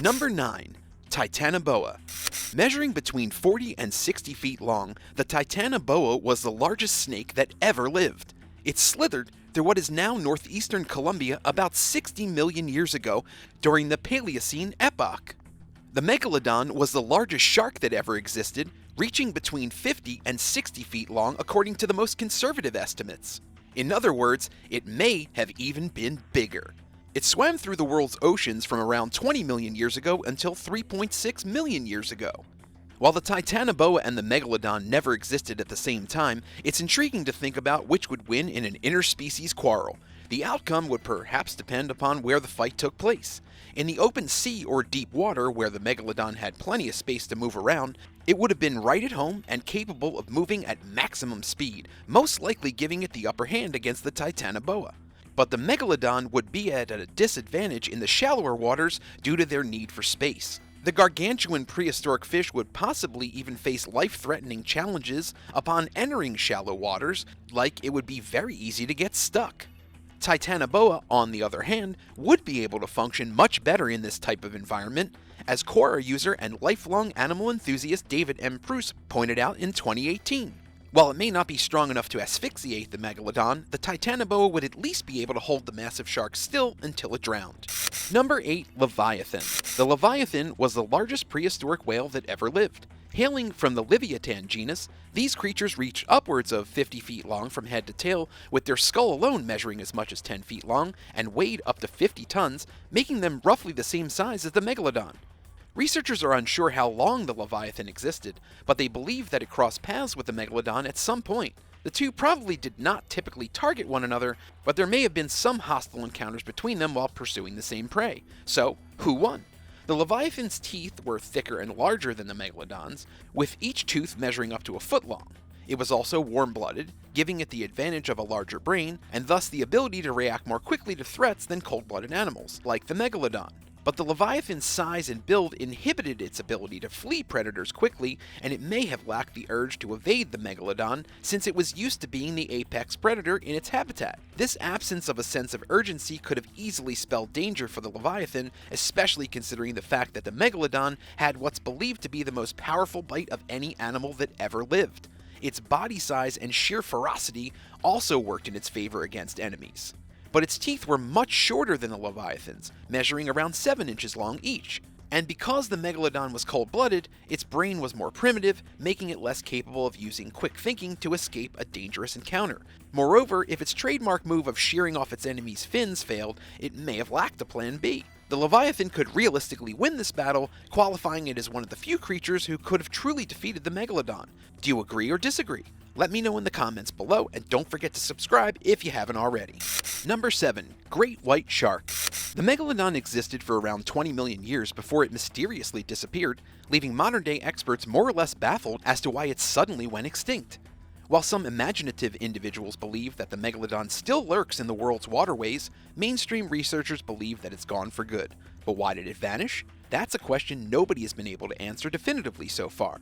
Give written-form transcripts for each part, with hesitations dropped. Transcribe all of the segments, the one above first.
Number 9. Titanoboa. Measuring between 40 and 60 feet long, the Titanoboa was the largest snake that ever lived. It slithered through what is now northeastern Colombia about 60 million years ago during the Paleocene epoch. The Megalodon was the largest shark that ever existed, reaching between 50 and 60 feet long according to the most conservative estimates. In other words, it may have even been bigger. It swam through the world's oceans from around 20 million years ago until 3.6 million years ago. While the Titanoboa and the Megalodon never existed at the same time, it's intriguing to think about which would win in an interspecies quarrel. The outcome would perhaps depend upon where the fight took place. In the open sea or deep water, where the Megalodon had plenty of space to move around, it would have been right at home and capable of moving at maximum speed, most likely giving it the upper hand against the Titanoboa. But the Megalodon would be at a disadvantage in the shallower waters due to their need for space. The gargantuan prehistoric fish would possibly even face life-threatening challenges upon entering shallow waters, like it would be very easy to get stuck. Titanoboa, on the other hand, would be able to function much better in this type of environment, as Quora user and lifelong animal enthusiast David M. Pruce pointed out in 2018. While it may not be strong enough to asphyxiate the Megalodon, the Titanoboa would at least be able to hold the massive shark still until it drowned. Number 8. Leviathan. The Leviathan was the largest prehistoric whale that ever lived. Hailing from the Leviathan genus, these creatures reached upwards of 50 feet long from head to tail, with their skull alone measuring as much as 10 feet long and weighed up to 50 tons, making them roughly the same size as the Megalodon. Researchers are unsure how long the Leviathan existed, but they believe that it crossed paths with the Megalodon at some point. The two probably did not typically target one another, but there may have been some hostile encounters between them while pursuing the same prey. So, who won? The Leviathan's teeth were thicker and larger than the Megalodon's, with each tooth measuring up to a foot long. It was also warm-blooded, giving it the advantage of a larger brain, and thus the ability to react more quickly to threats than cold-blooded animals, like the Megalodon. But the Leviathan's size and build inhibited its ability to flee predators quickly, and it may have lacked the urge to evade the Megalodon since it was used to being the apex predator in its habitat. This absence of a sense of urgency could have easily spelled danger for the Leviathan, especially considering the fact that the Megalodon had what's believed to be the most powerful bite of any animal that ever lived. Its body size and sheer ferocity also worked in its favor against enemies. But its teeth were much shorter than the Leviathan's, measuring around 7 inches long each. And because the Megalodon was cold-blooded, its brain was more primitive, making it less capable of using quick thinking to escape a dangerous encounter. Moreover, if its trademark move of shearing off its enemy's fins failed, it may have lacked a plan B. The Leviathan could realistically win this battle, qualifying it as one of the few creatures who could have truly defeated the Megalodon. Do you agree or disagree? Let me know in the comments below, and don't forget to subscribe if you haven't already. Number 7. Great White Shark. The Megalodon existed for around 20 million years before it mysteriously disappeared, leaving modern-day experts more or less baffled as to why it suddenly went extinct. While some imaginative individuals believe that the Megalodon still lurks in the world's waterways, mainstream researchers believe that it's gone for good. But why did it vanish? That's a question nobody has been able to answer definitively so far.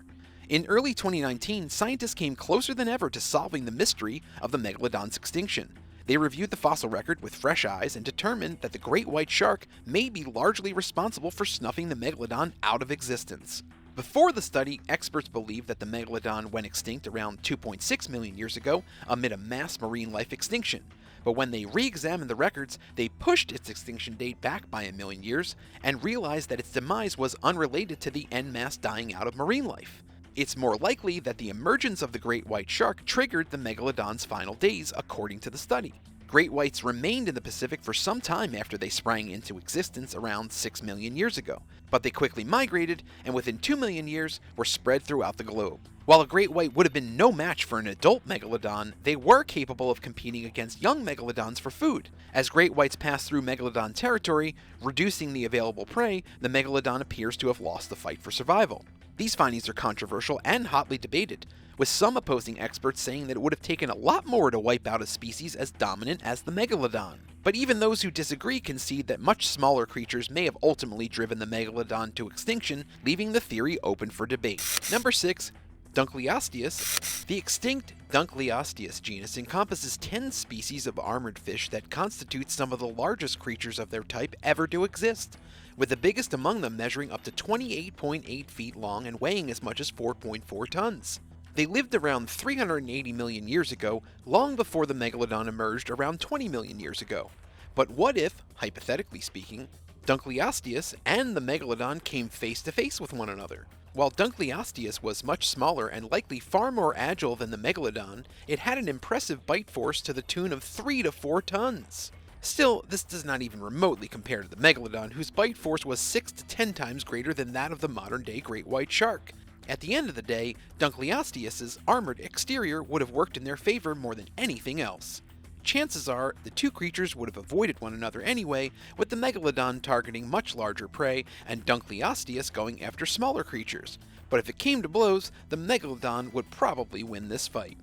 In early 2019, scientists came closer than ever to solving the mystery of the Megalodon's extinction. They reviewed the fossil record with fresh eyes and determined that the great white shark may be largely responsible for snuffing the Megalodon out of existence. Before the study, experts believed that the Megalodon went extinct around 2.6 million years ago amid a mass marine life extinction. But when they re-examined the records, they pushed its extinction date back by 1 million years and realized that its demise was unrelated to the en masse dying out of marine life. It's more likely that the emergence of the great white shark triggered the Megalodon's final days, according to the study. Great whites remained in the Pacific for some time after they sprang into existence around 6 million years ago, but they quickly migrated and within 2 million years were spread throughout the globe. While a great white would have been no match for an adult Megalodon, they were capable of competing against young Megalodons for food. As great whites pass through Megalodon territory, reducing the available prey, the Megalodon appears to have lost the fight for survival. These findings are controversial and hotly debated, with some opposing experts saying that it would have taken a lot more to wipe out a species as dominant as the Megalodon. But even those who disagree concede that much smaller creatures may have ultimately driven the Megalodon to extinction, leaving the theory open for debate. Number 6. Dunkleosteus. The extinct Dunkleosteus genus encompasses 10 species of armored fish that constitute some of the largest creatures of their type ever to exist, with the biggest among them measuring up to 28.8 feet long and weighing as much as 4.4 tons. They lived around 380 million years ago, long before the megalodon emerged around 20 million years ago. But what if, hypothetically speaking, Dunkleosteus and the megalodon came face to face with one another? While Dunkleosteus was much smaller and likely far more agile than the megalodon, it had an impressive bite force to the tune of 3 to 4 tons. Still, this does not even remotely compare to the megalodon, whose bite force was 6 to 10 times greater than that of the modern-day great white shark. At the end of the day, Dunkleosteus's armored exterior would have worked in their favor more than anything else. Chances are the two creatures would have avoided one another anyway, with the megalodon targeting much larger prey and Dunkleosteus going after smaller creatures. But if it came to blows, the megalodon would probably win this fight.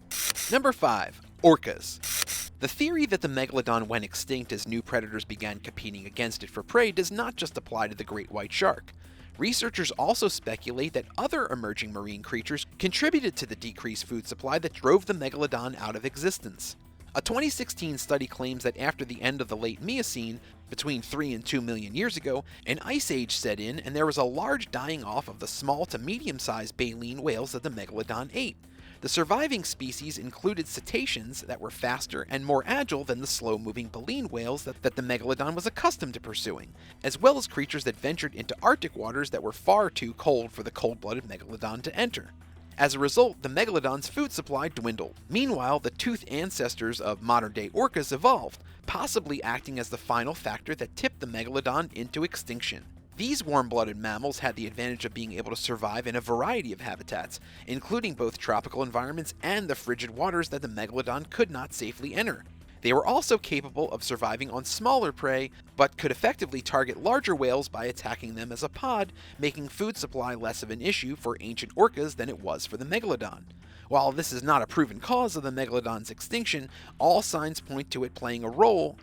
Number 5. Orcas. The theory that the megalodon went extinct as new predators began competing against it for prey does not just apply to the great white shark. Researchers also speculate that other emerging marine creatures contributed to the decreased food supply that drove the megalodon out of existence. A 2016 study claims that after the end of the late Miocene, between 3 and 2 million years ago, an ice age set in and there was a large dying off of the small to medium-sized baleen whales that the megalodon ate. The surviving species included cetaceans that were faster and more agile than the slow-moving baleen whales that the megalodon was accustomed to pursuing, as well as creatures that ventured into Arctic waters that were far too cold for the cold-blooded megalodon to enter. As a result, the megalodon's food supply dwindled. Meanwhile, the toothed ancestors of modern-day orcas evolved, possibly acting as the final factor that tipped the megalodon into extinction. These warm-blooded mammals had the advantage of being able to survive in a variety of habitats, including both tropical environments and the frigid waters that the megalodon could not safely enter. They were also capable of surviving on smaller prey, but could effectively target larger whales by attacking them as a pod, making food supply less of an issue for ancient orcas than it was for the megalodon. While this is not a proven cause of the megalodon's extinction, all signs point toward it playing a role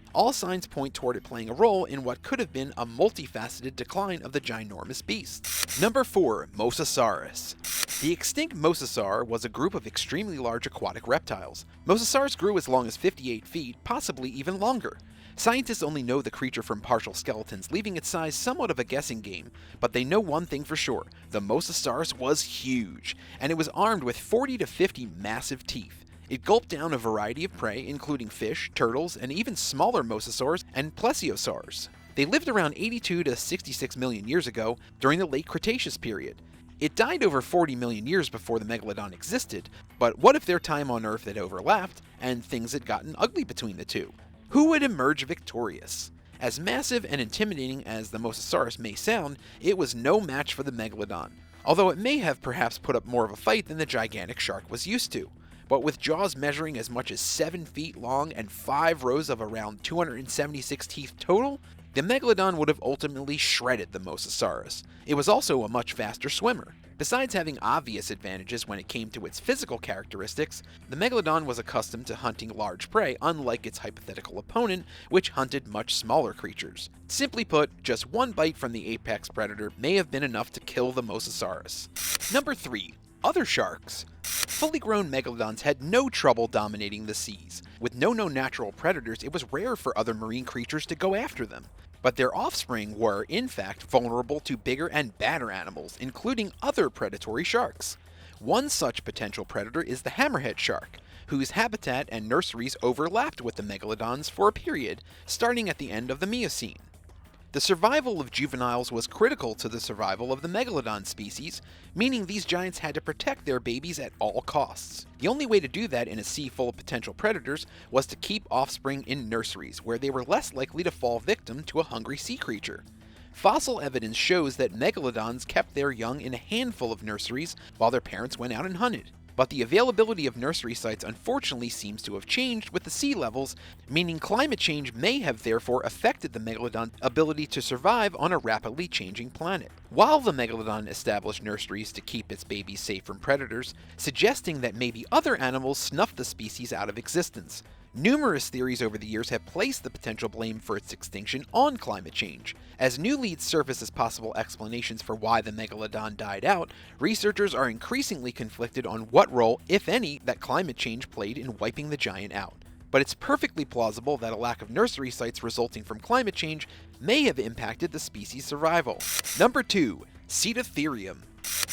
in what could have been a multifaceted decline of the ginormous beast. Number 4. Mosasaurus. The extinct mosasaur was a group of extremely large aquatic reptiles. Mosasaurus grew as long as 58 feet, possibly even longer. Scientists only know the creature from partial skeletons, leaving its size somewhat of a guessing game, but they know one thing for sure: the Mosasaurus was huge, and it was armed with 40 to 50 massive teeth. It gulped down a variety of prey, including fish, turtles, and even smaller mosasaurs and plesiosaurs. They lived around 82 to 66 million years ago, during the late Cretaceous period. It died over 40 million years before the megalodon existed, but what if their time on Earth had overlapped, and things had gotten ugly between the two? Who would emerge victorious? As massive and intimidating as the Mosasaurus may sound, it was no match for the megalodon, although it may have perhaps put up more of a fight than the gigantic shark was used to. But with jaws measuring as much as 7 feet long and 5 rows of around 276 teeth total, the megalodon would have ultimately shredded the Mosasaurus. It was also a much faster swimmer. Besides having obvious advantages when it came to its physical characteristics, the megalodon was accustomed to hunting large prey, unlike its hypothetical opponent, which hunted much smaller creatures. Simply put, just one bite from the apex predator may have been enough to kill the Mosasaurus. Number 3. Other sharks. Fully grown megalodons had no trouble dominating the seas. With no known natural predators, it was rare for other marine creatures to go after them. But their offspring were, in fact, vulnerable to bigger and badder animals, including other predatory sharks. One such potential predator is the hammerhead shark, whose habitat and nurseries overlapped with the megalodons for a period, starting at the end of the Miocene. The survival of juveniles was critical to the survival of the megalodon species, meaning these giants had to protect their babies at all costs. The only way to do that in a sea full of potential predators was to keep offspring in nurseries, where they were less likely to fall victim to a hungry sea creature. Fossil evidence shows that megalodons kept their young in a handful of nurseries while their parents went out and hunted. But the availability of nursery sites unfortunately seems to have changed with the sea levels, meaning climate change may have therefore affected the megalodon's ability to survive on a rapidly changing planet. While the megalodon established nurseries to keep its babies safe from predators, suggesting that maybe other animals snuffed the species out of existence. Numerous theories over the years have placed the potential blame for its extinction on climate change. As new leads surface as possible explanations for why the megalodon died out, researchers are increasingly conflicted on what role, if any, that climate change played in wiping the giant out. But it's perfectly plausible that a lack of nursery sites resulting from climate change may have impacted the species' survival. Number 2. Cetatherium.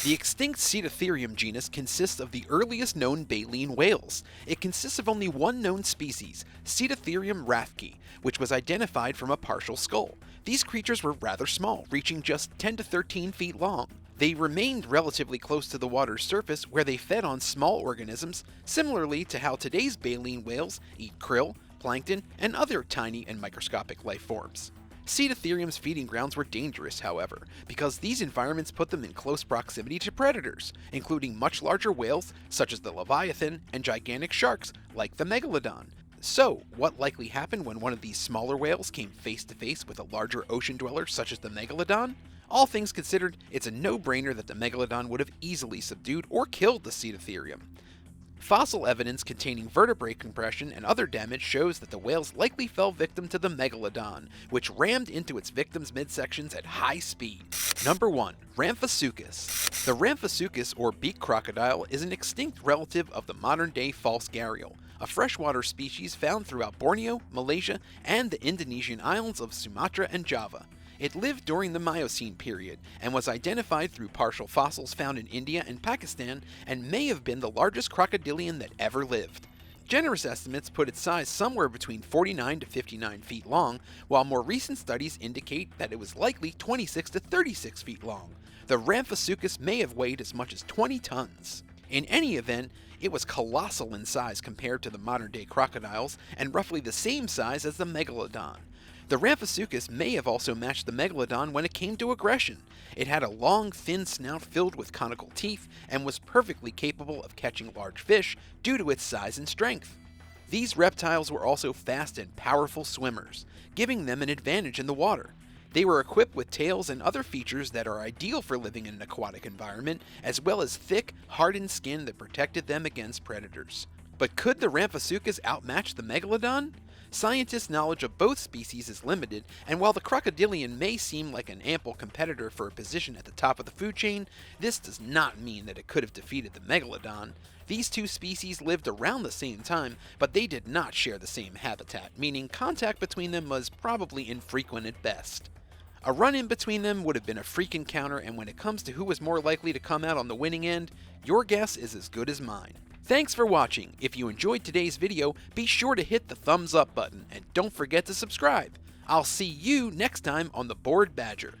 The extinct Cetatherium genus consists of the earliest known baleen whales. It consists of only one known species, Cetatherium rathke, which was identified from a partial skull. These creatures were rather small, reaching just 10 to 13 feet long. They remained relatively close to the water's surface, where they fed on small organisms, similarly to how today's baleen whales eat krill, plankton, and other tiny and microscopic life forms. Cetatherium's feeding grounds were dangerous, however, because these environments put them in close proximity to predators, including much larger whales such as the Leviathan and gigantic sharks like the megalodon. So, what likely happened when one of these smaller whales came face to face with a larger ocean dweller such as the megalodon? All things considered, it's a no-brainer that the megalodon would have easily subdued or killed the Cetatherium. Fossil evidence containing vertebrae compression and other damage shows that the whales likely fell victim to the megalodon, which rammed into its victims' midsections at high speed. Number 1. Ramphasuchus. The Ramphasuchus, or beak crocodile, is an extinct relative of the modern-day false gharial, a freshwater species found throughout Borneo, Malaysia, and the Indonesian islands of Sumatra and Java. It lived during the Miocene period and was identified through partial fossils found in India and Pakistan, and may have been the largest crocodilian that ever lived. Generous estimates put its size somewhere between 49 to 59 feet long, while more recent studies indicate that it was likely 26 to 36 feet long. The Ramphasuchus may have weighed as much as 20 tons. In any event, it was colossal in size compared to the modern-day crocodiles, and roughly the same size as the megalodon. The Ramphasuchus may have also matched the megalodon when it came to aggression. It had a long, thin snout filled with conical teeth and was perfectly capable of catching large fish due to its size and strength. These reptiles were also fast and powerful swimmers, giving them an advantage in the water. They were equipped with tails and other features that are ideal for living in an aquatic environment, as well as thick, hardened skin that protected them against predators. But could the Ramphasuchus outmatch the megalodon? Scientists' knowledge of both species is limited, and while the crocodilian may seem like an ample competitor for a position at the top of the food chain, this does not mean that it could have defeated the megalodon. These two species lived around the same time, but they did not share the same habitat, meaning contact between them was probably infrequent at best. A run-in between them would have been a freak encounter, and when it comes to who was more likely to come out on the winning end, your guess is as good as mine. Thanks for watching. If you enjoyed today's video, be sure to hit the thumbs up button, and don't forget to subscribe. I'll see you next time on the Bored Badger.